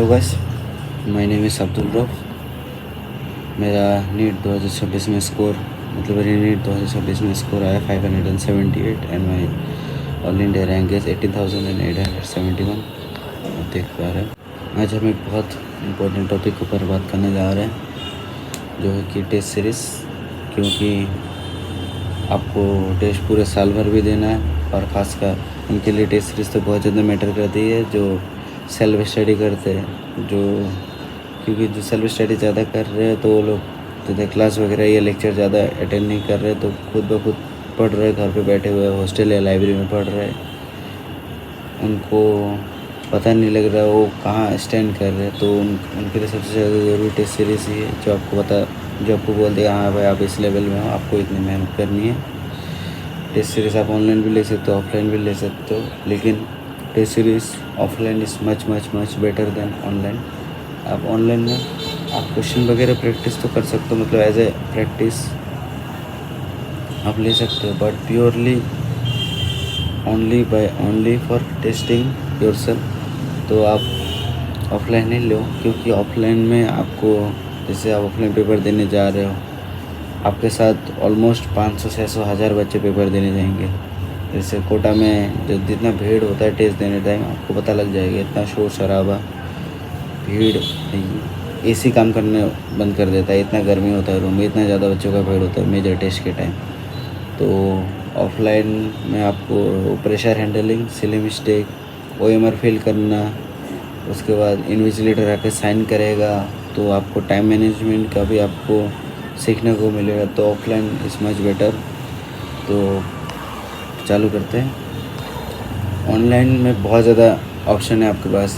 Hello guys, my name is Abdul Rauf. मेरा NEET 2026 में score मेरी नीट 2026 में स्कोर आया 578 and my all India rank is 18,871। आप देख पा रहे हैं। आज हम एक बहुत इम्पोर्टेंट टॉपिक के ऊपर बात करने जा रहे हैं, जो है कि टेस्ट सीरीज़। क्योंकि आपको टेस्ट पूरे साल भर भी देना है, और ख़ासकर उनके लिए टेस्ट सीरीज़ तो बहुत ज़्यादा मैटर करती है जो सेल्फ स्टडी करते हैं। क्योंकि जो सेल्फ स्टडी ज़्यादा कर रहे हैं तो वो लोग ज़्यादा क्लास वगैरह या लेक्चर ज़्यादा अटेंड नहीं कर रहे, तो खुद ब खुद पढ़ रहे, घर पे बैठे हुए हॉस्टल या लाइब्रेरी में पढ़ रहे, उनको पता नहीं लग रहा वो कहाँ स्टैंड कर रहे हैं। तो उनके लिए सबसे ज़्यादा ज़रूरी टेस्ट सीरीज़ ही है, जो आपको बोल देगा हाँ भाई आप इस लेवल में हो, आपको इतनी मेहनत करनी है। टेस्ट सीरीज़ आप ऑनलाइन भी ले सकते हो, ऑफलाइन भी ले सकते हो, लेकिन test series offline is much much much better than online. आप ऑनलाइन में आप क्वेश्चन वगैरह प्रैक्टिस तो कर सकते हो, एज ए प्रैक्टिस आप ले सकते हो, but purely only for testing yourself तो आप ऑफलाइन ही लो। क्योंकि ऑफलाइन में आपको, जैसे आप ऑफलाइन पेपर देने जा रहे हो, आपके साथ ऑलमोस्ट 500 600 हज़ार बच्चे पेपर देने जाएंगे। जैसे कोटा में जो जितना भीड़ होता है टेस्ट देने टाइम, आपको पता लग जाएगा, इतना शोर शराबा, भीड़, एसी काम करने बंद कर देता है, इतना गर्मी होता है रूम में, इतना ज़्यादा बच्चों का भीड़ होता है मेजर टेस्ट के टाइम। तो ऑफलाइन में आपको pressure handling, silly mistake, OMR fill करना, उसके बाद इन्विजिलेटर आके साइन करेगा, तो आपको टाइम मैनेजमेंट का भी आपको सीखने को मिलेगा। तो ऑफलाइन इज़ मच बेटर। तो चालू करते हैं। ऑनलाइन में बहुत ज़्यादा ऑप्शन है आपके पास,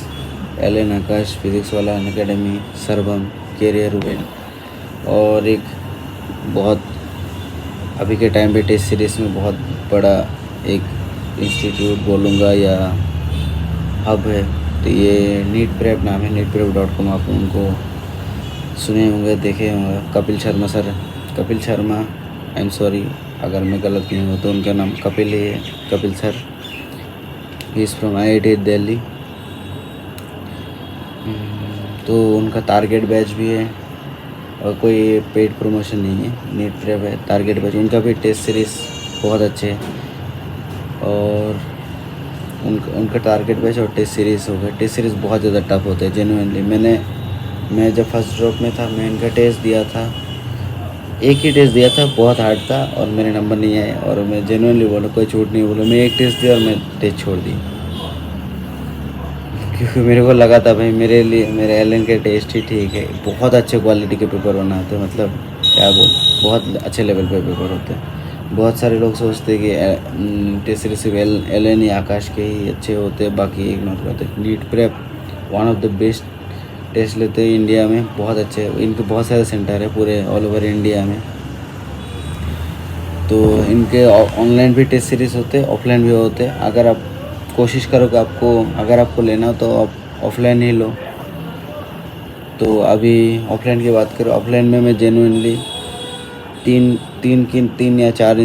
LN आकाश, फिज़िक्स वाला अनअकैडमी, सरबम, कैरियर वेल, और एक बहुत अभी के टाइम पे टेस्ट सीरीज़ में बहुत बड़ा एक इंस्टीट्यूट बोलूँगा या हब है, तो ये नीट प्रेप नाम है, neetprep.com। आप उनको सुने होंगे, देखे होंगे। Kapil Sharma, I am sorry अगर मैं गलत नहीं हूँ, तो उनका नाम कपिल ही है, Kapil sir. He is from IIT Delhi. तो उनका टारगेट बैच भी है, और कोई पेड प्रमोशन नहीं है, नीट प्रेप है, टारगेट बैच। उनका भी टेस्ट सीरीज़ बहुत अच्छे है, और उनका टारगेट बैच और टेस्ट सीरीज़ हो गया। टेस्ट सीरीज़ बहुत ज़्यादा टफ होता है जेन्युइनली। मैं जब फर्स्ट ड्रॉप में था, मैं इनका टेस्ट दिया था, एक ही टेस्ट दिया था, बहुत हार्ड था, और मेरे नंबर नहीं आए। और मैं जेन्युइनली बोला, कोई झूठ नहीं बोला, मैं एक टेस्ट दिया और मैं टेस्ट छोड़ दी, क्योंकि मेरे को लगा था भाई मेरे लिए मेरे LN के टेस्ट ही ठीक है। बहुत अच्छे क्वालिटी के पेपर बनाते हैं, क्या बोल, बहुत अच्छे लेवल पे पेपर होते हैं। बहुत सारे लोग सोचते हैं कि टेस्ट सीरीज सिर्फ LN या आकाश के ही अच्छे होते हैं, बाकी इग्नोर करते हैं। NEET prep one of the best test लेते हैं इंडिया में, बहुत अच्छे। इनके बहुत सारे सेंटर है पूरे ऑल ओवर इंडिया में। तो इनके ऑनलाइन भी टेस्ट सीरीज़ होते हैं, ऑफलाइन भी होते हैं। अगर आप कोशिश करोगे, अगर आपको लेना हो तो आप ऑफलाइन ही लो। तो अभी ऑफलाइन की बात करो, ऑफलाइन में मैं जेन्युइनली तीन या चार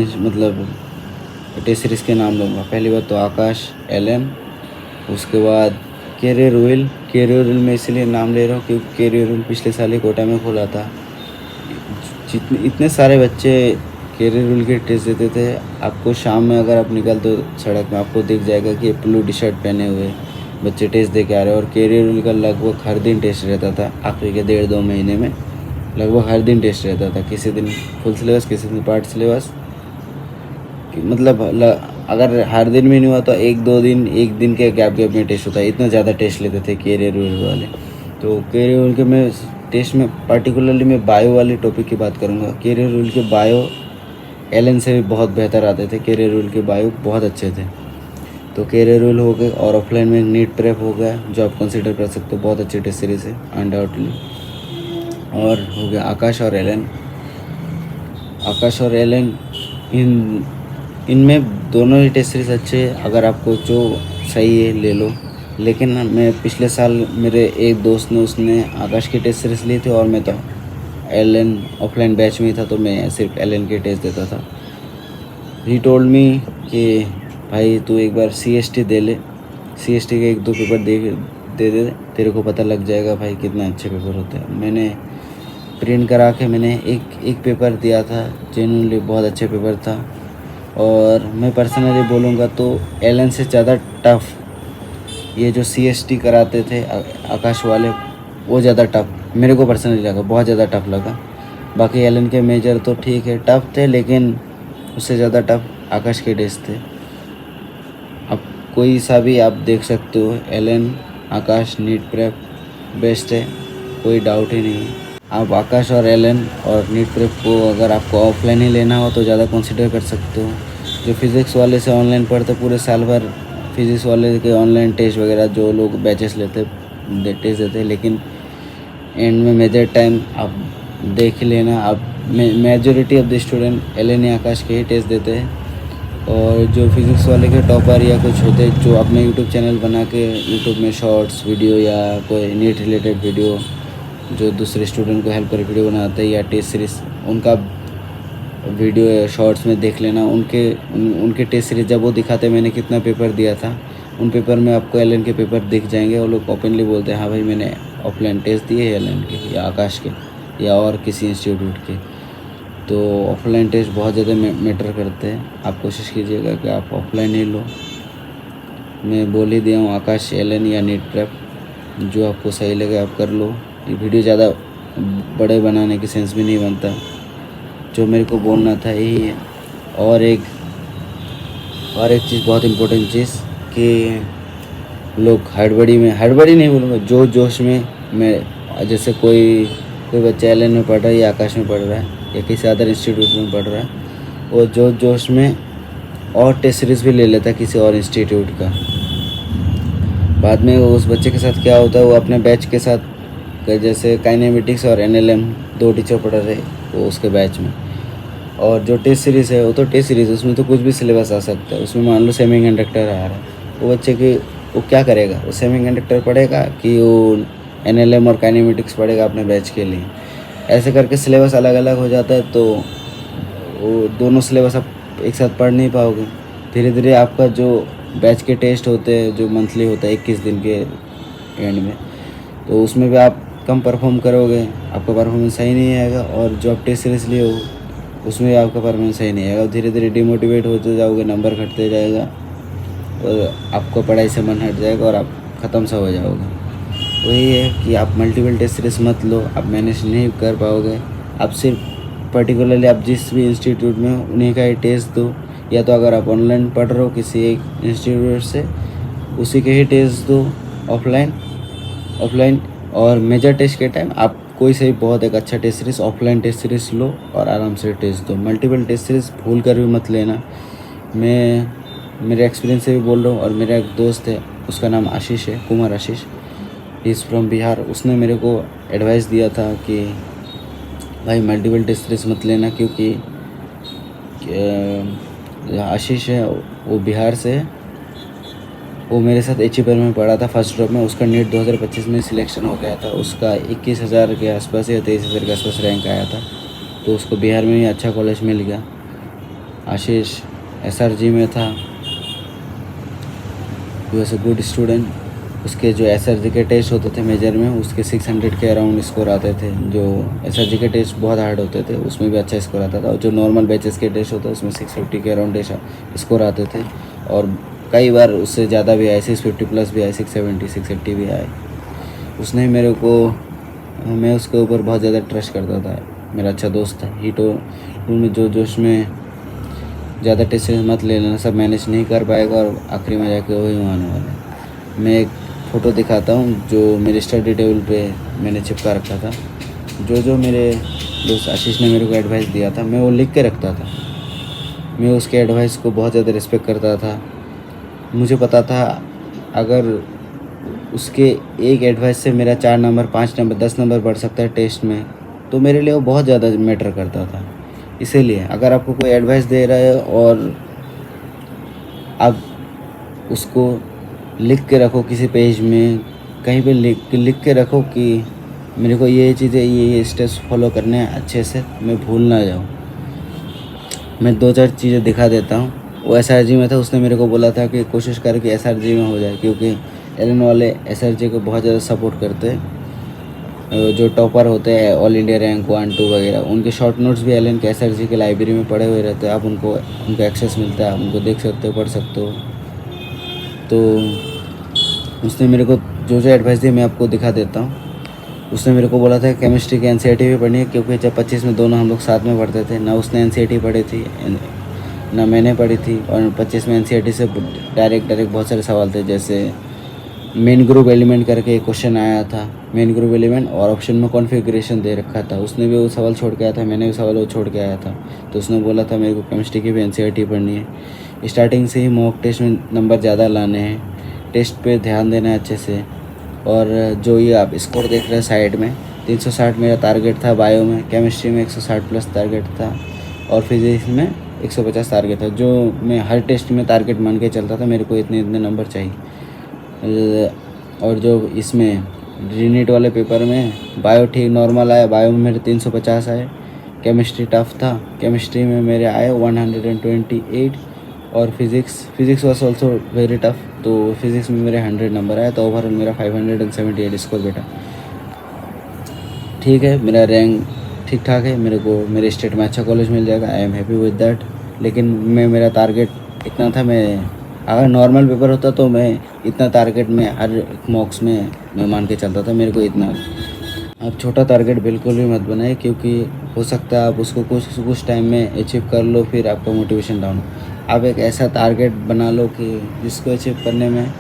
टेस्ट सीरीज़ के नाम लूँगा। पहली बात तो आकाश, LN, उसके बाद कैरियर रूल में इसलिए नाम ले रहा हूँ क्योंकि कैरियर रूल पिछले साल ही कोटा में खोला था। इतने सारे बच्चे कैरियर रूल के टेस्ट देते थे। आपको शाम में अगर आप निकलते हो सड़क में, आपको दिख जाएगा कि ब्लू टी शर्ट पहने हुए बच्चे टेस्ट दे के आ रहे हैं। और कैरियर रूल का लगभग हर दिन टेस्ट रहता था, आखिरी के 1.5-2 महीने में लगभग हर दिन टेस्ट रहता था। किसी दिन फुल सिलेबस, किसी दिन पार्ट सिलेबस, अगर हर दिन भी नहीं हुआ तो एक दिन के गैप में टेस्ट होता है। इतना ज़्यादा टेस्ट लेते थे कैरियर रूल वाले। तो कैरियर रूल के मैं टेस्ट में पर्टिकुलरली मैं बायो वाले टॉपिक की बात करूँगा। कैरियर रूल के बायो LN से भी बहुत बेहतर आते थे, कैरियर रूल के बायो बहुत अच्छे थे। तो कैरियर रूल हो गए, और ऑफलाइन में नीट प्रेप हो गया, जो आप कंसिडर कर सकते हो, बहुत अच्छी टेस्ट सीरीज़ है अनडाउटली। और हो गया आकाश और LN, इनमें दोनों ही टेस्ट सीरीज़ अच्छे हैं। अगर आपको जो सही है ले लो। लेकिन मैं पिछले साल मेरे एक दोस्त ने, उसने आकाश की टेस्ट सीरीज़ ली थी, और मैं तो LN ऑफलाइन बैच में ही था, तो मैं सिर्फ LN के टेस्ट देता था। ही टोल्ड मी कि भाई तू एक बार CST दे ले, CST के 1-2 पेपर दे दे, तेरे को पता लग जाएगा भाई कितना अच्छे पेपर होते हैं। मैंने प्रिंट करा के मैंने एक पेपर दिया था, जेन्युइनली बहुत अच्छा पेपर था। और मैं पर्सनली बोलूँगा तो एलन से ज़्यादा टफ ये जो CST कराते थे आकाश वाले, वो ज़्यादा टफ मेरे को पर्सनली लगा, बहुत ज़्यादा टफ लगा। बाकी एलन के मेजर तो ठीक है टफ थे, लेकिन उससे ज़्यादा टफ आकाश के टेस्ट थे। अब कोई सा भी आप देख सकते हो, एलन, आकाश, नीट प्रेप बेस्ट है, कोई डाउट ही नहीं है। आप आकाश और एलन और नीट प्रेप को अगर आपको ऑफलाइन ही लेना हो तो ज़्यादा कंसिडर कर सकते हो। जो फिज़िक्स वाले से ऑनलाइन पढ़ते पूरे साल भर, फिज़िक्स वाले के ऑनलाइन टेस्ट वगैरह जो लोग बैचेस लेते टेस्ट देते, लेकिन एंड में मेजर टाइम आप देख लेना। आप majority of the student Allen या आकाश के ही टेस्ट देते हैं। और जो फिज़िक्स वाले के टॉपर या कुछ होते हैं जो अपने यूट्यूब चैनल बना के यूट्यूब में शॉर्ट्स वीडियो या कोई नीट रिलेटेड वीडियो जो दूसरे स्टूडेंट को हेल्प कर वीडियो बनाते हैं या टेस्ट सीरीज़, उनका वीडियो या शॉर्ट्स में देख लेना। उनके टेस्ट सीरीज़ जब वो दिखाते मैंने कितना पेपर दिया था, उन पेपर में आपको एलन के पेपर दिख जाएंगे। वो लोग ओपनली बोलते हैं हाँ भाई मैंने ऑफलाइन टेस्ट दिए एलन के या आकाश के या और किसी इंस्टीट्यूट के। तो ऑफलाइन टेस्ट बहुत ज़्यादा मैटर करते हैं। आप कोशिश कीजिएगा कि आप ऑफलाइन ही लो। मैं बोल ही दिया हूँ, आकाश, एलन या नीट प्रेप, जो आपको सही लगे आप कर लो। ये वीडियो ज़्यादा बड़े बनाने की सेंस भी नहीं बनता, जो मेरे को बोलना था यही है। और एक चीज़, बहुत इम्पोर्टेंट चीज़, कि लोग हड़बड़ी नहीं बोलूँगा, जोश में मैं, जैसे कोई बच्चा एलन में पढ़ रहा है या आकाश में पढ़ रहा है या किसी अदर इंस्टीट्यूट में पढ़ रहा है, वो जोश में और टेस्ट सीरीज़ भी ले लेता है किसी और इंस्टीट्यूट का। बाद में उस बच्चे के साथ क्या होता है, वो अपने बैच के साथ, जैसे काइनेमेटिक्स और NLM 2 टीचर पढ़ रहे वो उसके बैच में, और जो टेस्ट सीरीज़ है वो तो टेस्ट सीरीज़, उसमें तो कुछ भी सिलेबस आ सकता है। उसमें मान लो सेमी कंडक्टर आ रहा है, वो बच्चे की वो क्या करेगा, वो सेमी कंडक्टर पढ़ेगा कि वो NLM और काइनेमेटिक्स पढ़ेगा अपने बैच के लिए। ऐसे करके सिलेबस अलग अलग हो जाता है, तो वो दोनों सिलेबस आप एक साथ पढ़ नहीं पाओगे। धीरे धीरे आपका जो बैच के टेस्ट होते हैं, जो मंथली होता है 21 दिन के एंड में, तो उसमें भी आप कम परफॉर्म करोगे, आपका परफॉर्मेंस सही नहीं आएगा। और जो आप टेस्ट सीरीज लिए हो उसमें भी आपका परफॉर्मेंस सही नहीं आएगा। धीरे धीरे डिमोटिवेट होते जाओगे, नंबर घटते जाएगा और आपको पढ़ाई से मन हट जाएगा और आप ख़त्म सा हो जाओगे। वही है कि आप मल्टीपल टेस्ट सीरीज मत लो, आप मैनेज नहीं कर पाओगे। आप सिर्फ पर्टिकुलरली आप जिस भी इंस्टीट्यूट में हो उन्हीं का ही टेस्ट दो, या तो अगर आप ऑनलाइन पढ़ रहे हो किसी एक इंस्टीट्यूट से उसी के ही टेस्ट दो ऑफलाइन। और मेजर टेस्ट के टाइम आप कोई से भी बहुत एक अच्छा test series, offline test series लो और आराम से टेस्ट दो। मल्टीपल टेस्ट सीरीज़ भूल कर भी मत लेना। मैं मेरे एक्सपीरियंस से भी बोल रहा हूँ। और मेरा एक दोस्त है, उसका नाम आशीष है, Kumar Ashish, he is from Bihar. उसने मेरे को एडवाइस दिया था कि भाई मल्टीपल टेस्ट सीरीज़ मत लेना, क्योंकि आशीष है वो बिहार से है, वो मेरे साथ HEPL में पढ़ा था फर्स्ट ड्रॉप में। उसका नीट 2025 में सिलेक्शन हो गया था, उसका 21,000 के आसपास या 23,000 के आसपास रैंक आया था, तो उसको बिहार में ही अच्छा कॉलेज मिल गया। आशीष SRG में था, he was a good student. उसके जो SRG के टेस्ट होते थे मेजर में, उसके 600 के अराउंड स्कोर आते थे। जो SRG के टेस्ट बहुत हार्ड होते थे उसमें भी अच्छा स्कोर आता था, और जो नॉर्मल बैचेस के टेस्ट होते हैं उसमें 650 के अराउंड स्कोर आते थे। और कई बार उससे ज़्यादा भी आए, 650 प्लस भी आए, 670 680 भी आए। उसने मेरे को, मैं उसके ऊपर बहुत ज़्यादा ट्रस्ट करता था, मेरा अच्छा दोस्त था। ही तो में जो जोश में ज़्यादा टेस्ट मत ले लेना, सब मैनेज नहीं कर पाएगा और आखिरी में जाके वही आने वाला है। मैं एक फ़ोटो दिखाता हूँ जो मेरे स्टडी टेबल पे मैंने चिपका रखा था, जो मेरे दोस्त आशीष ने मेरे को एडवाइस दिया था, मैं वो लिख के रखता था। मैं उसके एडवाइस को बहुत ज़्यादा रिस्पेक्ट करता था। मुझे पता था अगर उसके एक एडवाइस से मेरा 4 नंबर 5 नंबर 10 नंबर बढ़ सकता है टेस्ट में, तो मेरे लिए वो बहुत ज़्यादा मैटर करता था। इसीलिए अगर आपको कोई एडवाइस दे रहा है और आप उसको लिख के रखो किसी पेज में, कहीं पे लिख के रखो कि मेरे को ये चीज़ें ये स्टेप्स फॉलो करने हैं अच्छे से, मैं भूल ना जाऊँ। मैं 2-4 चीज़ें दिखा देता हूँ। वो SRG में था, उसने मेरे को बोला था कि कोशिश कर कि SRG में हो जाए, क्योंकि एलन वाले SRJ को बहुत ज़्यादा सपोर्ट करते हैं। जो टॉपर होते हैं ऑल इंडिया रैंक 1 2 वगैरह, उनके शॉर्ट नोट्स भी एलन के SRJ के लाइब्रेरी में पड़े हुए रहते हैं। आप उनको एक्सेस मिलता है, आप उनको देख सकते हो, पढ़ सकते हो। तो उसने मेरे को जो एडवाइस दी मैं आपको दिखा देता हूँ। उसने मेरे को बोला था केमिस्ट्री की NCERT भी पढ़नी है, क्योंकि जब 25 में दोनों हम लोग साथ में पढ़ते थे ना। उसने NCERT पढ़ी थी ना मैंने पढ़ी थी, और 25 में NCERT से डायरेक्ट बहुत सारे सवाल थे। जैसे मेन ग्रुप एलिमेंट करके एक क्वेश्चन आया था, मेन ग्रुप एलिमेंट, और ऑप्शन में कॉन्फ़िगरेशन दे रखा था। उसने भी वो सवाल छोड़ के आया था, मैंने भी सवाल वो छोड़ के आया था। तो उसने बोला था मेरे को केमिस्ट्री की भी NCERT पढ़नी है। स्टार्टिंग से ही मॉक टेस्ट में नंबर ज़्यादा लाने हैं, टेस्ट पे ध्यान देना है अच्छे से। और जो ये आप स्कोर देख रहे हैं साइड में, 360 मेरा टारगेट था। बायो में, केमिस्ट्री में 160 प्लस टारगेट था, और फिजिक्स में 150 टारगेट था। जो मैं हर टेस्ट में टारगेट मान के चलता था, मेरे को इतने नंबर चाहिए। और जो इसमें रीनीट वाले पेपर में बायो ठीक नॉर्मल आया, बायो में मेरे 350 आए। केमिस्ट्री टफ था, केमिस्ट्री में मेरे आए 128। और physics was also very tough, तो फिज़िक्स में मेरे 100 नंबर आया। तो ओवरऑल मेरा 578 स्कोर बेटा। ठीक है, मेरा रैंक ठीक ठाक है। मेरे को मेरे स्टेट में अच्छा कॉलेज मिल जाएगा, I am happy with that. लेकिन मेरा टारगेट इतना था, मैं अगर नॉर्मल पेपर होता तो मैं इतना टारगेट में हर मॉक्स में मैं मान के चलता था मेरे को इतना। आप छोटा टारगेट बिल्कुल भी मत बनाए, क्योंकि हो सकता है आप उसको कुछ टाइम में अचीव कर लो, फिर आपका मोटिवेशन डाउन। आप एक ऐसा टारगेट बना लो कि जिसको अचीव करने में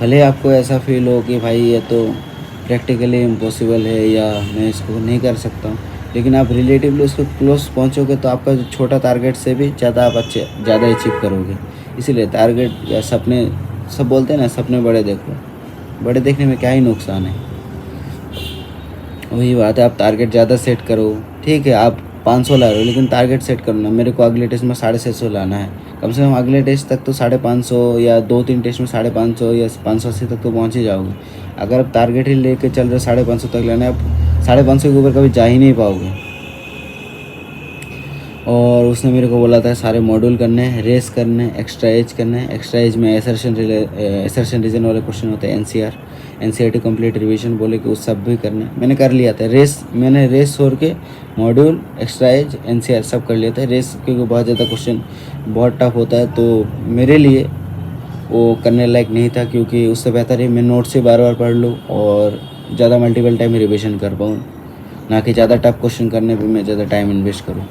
भले आपको ऐसा फील हो कि भाई ये तो प्रैक्टिकली इम्पॉसिबल है या मैं इसको नहीं कर सकता हूँ, लेकिन आप रिलेटिवली उसको क्लोज पहुँचोगे तो आपका जो छोटा टारगेट से भी ज़्यादा आप ज़्यादा अचीव करोगे। इसीलिए टारगेट या सपने, सब बोलते हैं ना सपने बड़े देखो, बड़े देखने में क्या ही नुकसान है। वही बात है, आप टारगेट ज़्यादा सेट करो। ठीक है, आप 500 ला रहे हो, लेकिन टारगेट सेट करो ना, मेरे को अगले टेस्ट में 650 लाना है। कम से कम अगले टेस्ट तक तो 550, या 2-3 टेस्ट में 550 या 580 तक तो पहुँच ही जाओगे। अगर आप टारगेट ही लेके चल रहे हो 550 तक लेना है, आप 550 के ऊपर कभी जा ही नहीं पाओगे। और उसने मेरे को बोला था सारे मॉड्यूल करने हैं, रेस करने हैं, एक्स्ट्रा एज करने हैं। एक्स्ट्रा एज में एसर्शन रीजन वाले क्वेश्चन होते हैं, NCERT कंप्लीट रिवीजन बोले कि उस सब भी करने। मैंने कर लिया था मैंने रेस छोड़ के मॉड्यूल, एक्स्ट्रा एज, NCERT सब कर लिया था। रेस क्योंकि बहुत ज़्यादा क्वेश्चन बहुत टफ होता है, तो मेरे लिए वो करने लायक नहीं था, क्योंकि उससे बेहतर है मैं नोट से बार बार पढ़ लूँ और ज़्यादा मल्टीपल टाइम रिविजन कर पाऊँ, ना कि ज़्यादा टफ क्वेश्चन करने पे मैं ज़्यादा टाइम इन्वेस्ट करूँ।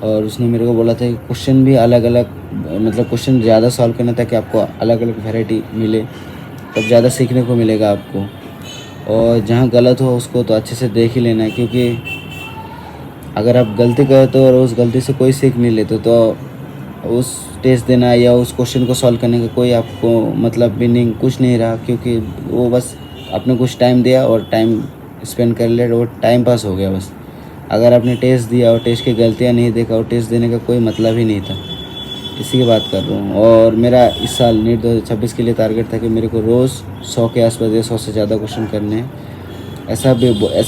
और उसने मेरे को बोला था कि क्वेश्चन भी अलग अलग, मतलब क्वेश्चन ज़्यादा सॉल्व करना, ताकि आपको अलग अलग वैरायटी मिले, तब ज़्यादा सीखने को मिलेगा आपको। और जहाँ गलत हो उसको तो अच्छे से देख ही लेना है, क्योंकि अगर आप गलती करते हो और उस गलती से कोई सीख नहीं लेते तो उस टेस्ट देना या उस क्वेश्चन को सॉल्व करने का कोई आपको मतलब मीनिंग कुछ नहीं रहा, क्योंकि वो बस आपने कुछ टाइम दिया और टाइम स्पेंड कर लिया, वो टाइम पास हो गया बस। अगर आपने टेस्ट दिया और टेस्ट की गलतियाँ नहीं देखा और टेस्ट देने का कोई मतलब ही नहीं था, इसी की बात कर रहा हूँ। और मेरा इस साल नीट 2026 के लिए टारगेट था कि मेरे को रोज़ 100 के आसपास या 100 से ज़्यादा क्वेश्चन करने हैं। ऐसा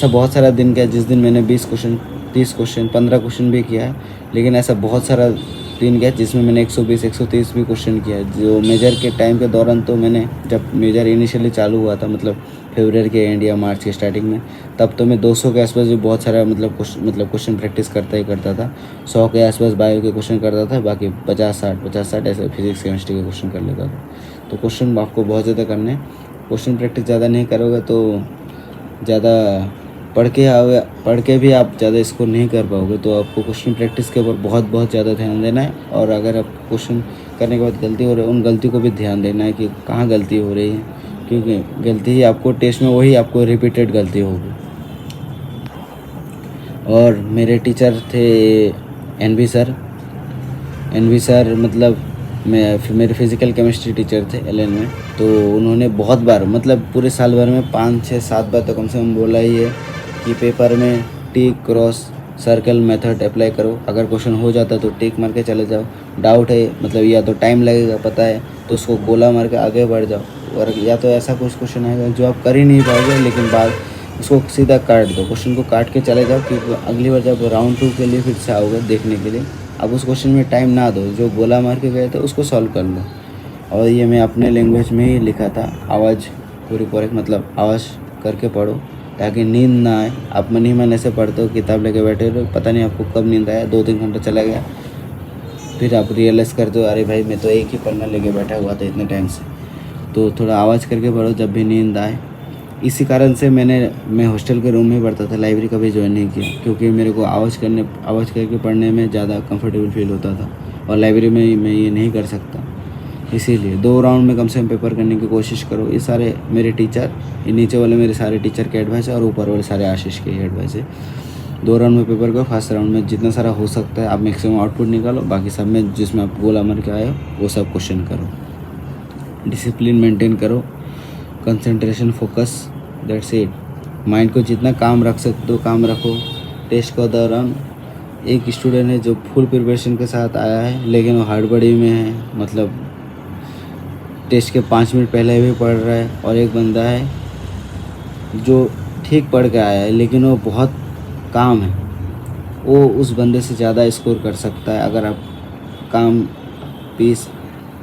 बहुत सारा दिन गया जिस दिन मैंने 20 क्वेश्चन, 30 क्वेश्चन, 15 क्वेश्चन भी किया है, लेकिन ऐसा बहुत सारा दिन गया जिसमें मैंने 120, 130 भी क्वेश्चन किया है। जो मेजर के टाइम के दौरान, तो मैंने जब मेजर इनिशियली चालू हुआ था, मतलब फरवरी के एंड या मार्च के स्टार्टिंग में, तब तो मैं 200 के आसपास भी बहुत सारा मतलब क्वेश्चन प्रैक्टिस करता ही करता था। 100 के आसपास बायो के क्वेश्चन करता था, बाकी 50-60 ऐसे फिजिक्स केमिस्ट्री के क्वेश्चन कर लेता था। तो क्वेश्चन आपको बहुत ज़्यादा करने, क्वेश्चन प्रैक्टिस ज़्यादा नहीं करोगे तो ज़्यादा पढ़ के भी आप ज़्यादा स्कोर नहीं कर पाओगे। तो आपको क्वेश्चन प्रैक्टिस के ऊपर बहुत ज़्यादा ध्यान देना है। और अगर आप क्वेश्चन करने के बाद गलती हो रही है, उन गलती को भी ध्यान देना है कि कहाँ गलती हो रही है, क्योंकि गलती ही आपको टेस्ट में वही आपको रिपीटेड गलती होगी। और मेरे टीचर थे NV सर, मतलब मेरे फिज़िकल केमिस्ट्री टीचर थे LN में। तो उन्होंने बहुत बार, मतलब पूरे साल भर में 5, 6, 7 बार तो कम से कम बोला ही है कि पेपर में टिक, क्रॉस, सर्कल मेथड अप्लाई करो। अगर क्वेश्चन हो जाता तो टिक मार के चले जाओ, डाउट है मतलब या तो टाइम लगेगा पता है तो उसको गोला मार के आगे बढ़ जाओ, और या तो ऐसा कुछ क्वेश्चन आएगा जो आप कर ही नहीं पाओगे, लेकिन बाद उसको सीधा काट दो, क्वेश्चन को काट के चले जाओ, क्योंकि अगली बार जब राउंड 2 के लिए फिर से आओगे देखने के लिए, अब उस क्वेश्चन में टाइम ना दो, जो गोला मार के गए थे उसको सॉल्व कर लो। और ये मैं अपने लैंग्वेज में ही लिखा था, आवाज़ पूरी मतलब आवाज़ करके पढ़ो ताकि नींद ना आए। आप मन ही मन ऐसे पढ़ते हो, किताब लेके बैठे हो, पता नहीं आपको कब नींद आया, 2-3 घंटा चला गया, फिर आप रियलाइज़ करते हो अरे भाई मैं तो एक ही पन्ना लेके बैठा हुआ था इतने टाइम से। तो थोड़ा आवाज़ करके पढ़ो जब भी नींद आए। इसी कारण से मैं हॉस्टल के रूम में पढ़ता था, लाइब्रेरी कभी ज्वाइन नहीं किया, क्योंकि मेरे को आवाज़ करके पढ़ने में ज़्यादा कंफर्टेबल फील होता था और लाइब्रेरी में मैं ये नहीं कर सकता। इसीलिए 2 राउंड में कम से कम पेपर करने की कोशिश करो। ये सारे मेरे टीचर, ये नीचे वाले मेरे सारे टीचर के एडवाइस है और ऊपर वाले सारे आशीष के एडवाइस है। 2 राउंड में पेपर करो, फर्स्ट राउंड में जितना सारा हो सकता है आप मैक्सिमम आउटपुट निकालो, बाकी सब में जिसमें आप गोल अमर के आए हो वो सब क्वेश्चन करो। डिसिप्लिन मेंटेन करो, concentration, focus, that's it. Mind को जितना काम रख सकते हो काम रखो। टेस्ट के दौरान एक स्टूडेंट है जो फुल प्रिपरेशन के साथ आया है, लेकिन वो हड़बड़ी में है, मतलब टेस्ट के 5 मिनट पहले भी पढ़ रहा है, और एक बंदा है जो ठीक पढ़ के आया है लेकिन वो बहुत काम है, वो उस बंदे से ज़्यादा स्कोर कर सकता है अगर आप काम पीस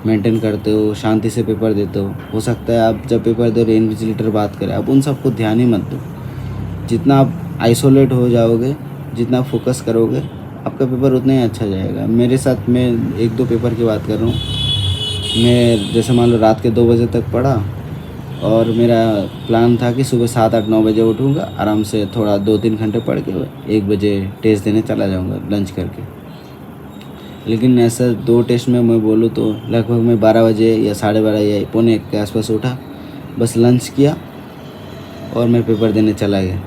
मेंटेन करते हो, शांति से पेपर देते हो सकता है आप जब पेपर दो इन्विजिलेटर बात करे, आप उन सबको ध्यान ही मत दो। जितना आप आइसोलेट हो जाओगे, जितना फोकस करोगे, आपका पेपर उतना ही अच्छा जाएगा। मेरे साथ मैं 1-2 पेपर की बात कर रहा हूँ। मैं जैसे मान लो रात के 2 बजे तक पढ़ा और मेरा प्लान था कि सुबह 7-8-9 बजे उठूँगा, आराम से थोड़ा 2-3 घंटे पढ़ के 1 बजे टेस्ट देने चला जाऊँगा लंच करके। लेकिन ऐसा 2 टेस्ट में मैं बोलूँ तो लगभग मैं 12 बजे या 12:30 या 12:45 के आसपास उठा, बस लंच किया और मैं पेपर देने चला गया।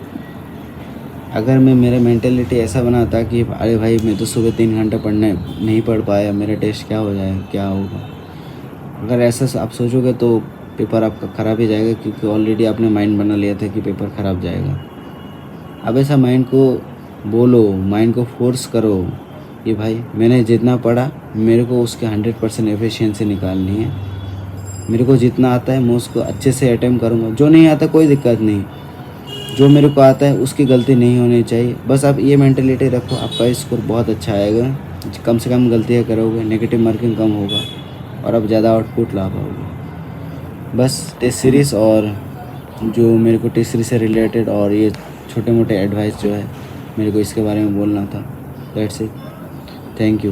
अगर मैं मेरा मेंटेलिटी ऐसा बनाता कि अरे भाई मैं तो सुबह 3 घंटे पढ़ने नहीं पढ़ पाया, मेरा टेस्ट क्या हो जाए, क्या होगा, अगर ऐसा आप सोचोगे तो पेपर आपका ख़राब ही जाएगा, क्योंकि ऑलरेडी आपने माइंड बना लिया था कि पेपर ख़राब जाएगा। अब ऐसा माइंड को बोलो, माइंड को फोर्स करो कि भाई मैंने जितना पढ़ा मेरे को उसके 100% एफिशिएंसी निकालनी है, मेरे को जितना आता है मैं उसको अच्छे से अटेम्प्ट करूँगा, जो नहीं आता कोई दिक्कत नहीं, जो मेरे को आता है उसकी गलती नहीं होनी चाहिए। बस आप ये मेंटेलिटी रखो, आपका स्कोर बहुत अच्छा आएगा, कम से कम गलतियाँ करोगे, नेगेटिव मार्किंग कम होगा और आप ज़्यादा आउटपुट ला पाओगे। बस टेस्ट सीरीज़ और जो मेरे को टेस्ट सीरीज़ से रिलेटेड और ये छोटे मोटे एडवाइस जो है मेरे को इसके बारे में बोलना था। That's it, thank you.